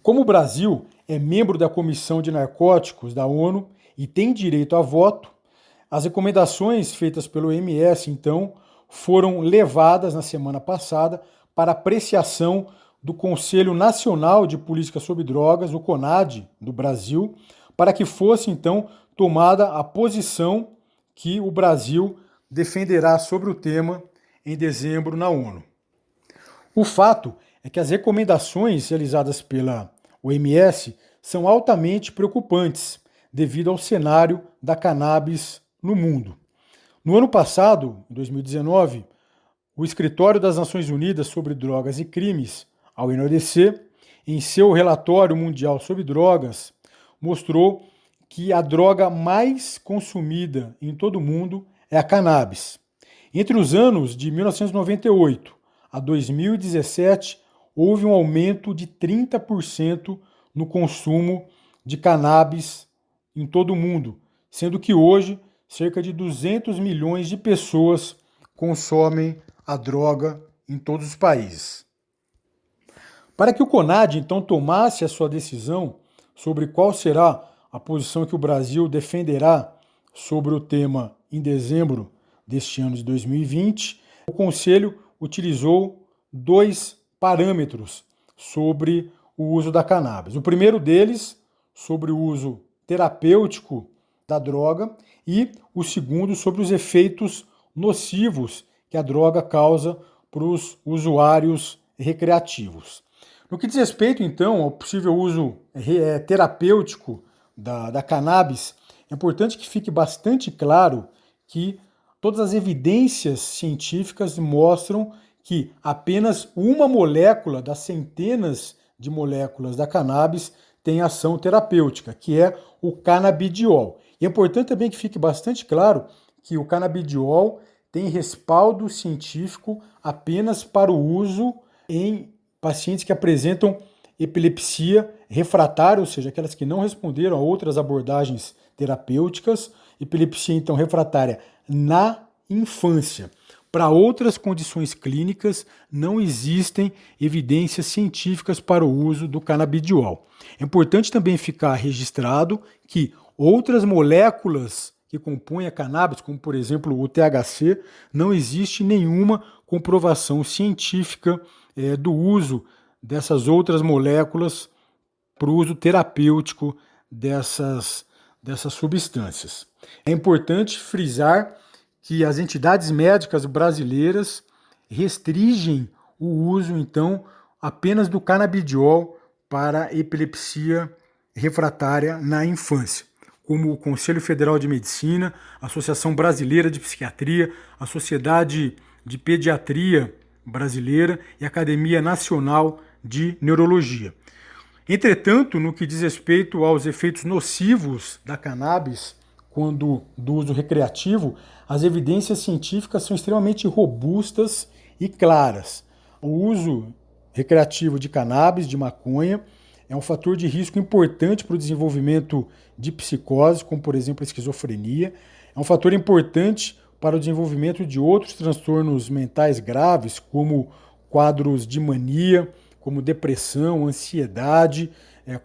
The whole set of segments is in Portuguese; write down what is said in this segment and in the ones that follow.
Como o Brasil é membro da Comissão de Narcóticos da ONU e tem direito a voto, as recomendações feitas pelo OMS, então, foram levadas na semana passada para apreciação do Conselho Nacional de Política sobre Drogas, o CONADE, do Brasil, para que fosse, então, tomada a posição que o Brasil defenderá sobre o tema em dezembro na ONU. O fato é que as recomendações realizadas pela OMS são altamente preocupantes devido ao cenário da cannabis no mundo. No ano passado, em 2019, o Escritório das Nações Unidas sobre Drogas e Crimes, a ONODC, em seu relatório mundial sobre drogas, mostrou que a droga mais consumida em todo o mundo é a cannabis. Entre os anos de 1998 a 2017, houve um aumento de 30% no consumo de cannabis em todo o mundo, sendo que hoje cerca de 200 milhões de pessoas consomem a droga em todos os países. Para que o CONADE, então, tomasse a sua decisão sobre qual será a posição que o Brasil defenderá sobre o tema em dezembro deste ano de 2020, o Conselho utilizou dois parâmetros sobre o uso da cannabis. O primeiro deles, sobre o uso terapêutico da droga, e o segundo, sobre os efeitos nocivos que a droga causa para os usuários recreativos. No que diz respeito, então, ao possível uso terapêutico da cannabis, é importante que fique bastante claro que todas as evidências científicas mostram que apenas uma molécula das centenas de moléculas da cannabis tem ação terapêutica, que é o canabidiol. E é importante também que fique bastante claro que o canabidiol tem respaldo científico apenas para o uso em pacientes que apresentam epilepsia refratária, ou seja, aquelas que não responderam a outras abordagens terapêuticas, epilepsia então refratária na infância. Para outras condições clínicas, não existem evidências científicas para o uso do canabidiol. É importante também ficar registrado que outras moléculas que compõem a cannabis, como por exemplo o THC, não existe nenhuma comprovação científica do uso dessas outras moléculas para o uso terapêutico dessas substâncias. É importante frisar que as entidades médicas brasileiras restringem o uso, então, apenas do canabidiol para epilepsia refratária na infância, como o Conselho Federal de Medicina, a Associação Brasileira de Psiquiatria, a Sociedade de Pediatria Brasileira e a Academia Nacional de Neurologia. Entretanto, no que diz respeito aos efeitos nocivos da cannabis, quando do uso recreativo, as evidências científicas são extremamente robustas e claras. O uso recreativo de cannabis, de maconha, é um fator de risco importante para o desenvolvimento de psicose, como por exemplo a esquizofrenia. É um fator importante para o desenvolvimento de outros transtornos mentais graves, como quadros de mania, como depressão, ansiedade,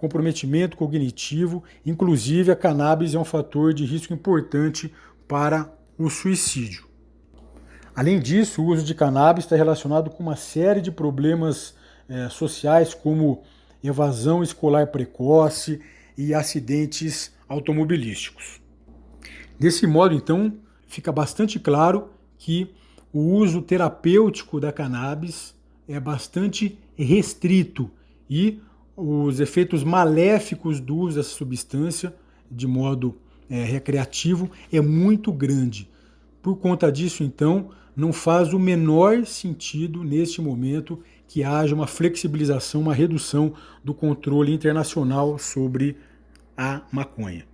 comprometimento cognitivo. Inclusive, a cannabis é um fator de risco importante para o suicídio. Além disso, o uso de cannabis está relacionado com uma série de problemas sociais, como evasão escolar precoce e acidentes automobilísticos. Desse modo, então, fica bastante claro que o uso terapêutico da cannabis é bastante restrito e os efeitos maléficos do uso dessa substância de modo recreativo é muito grande. Por conta disso, então, não faz o menor sentido neste momento que haja uma flexibilização, uma redução do controle internacional sobre a maconha.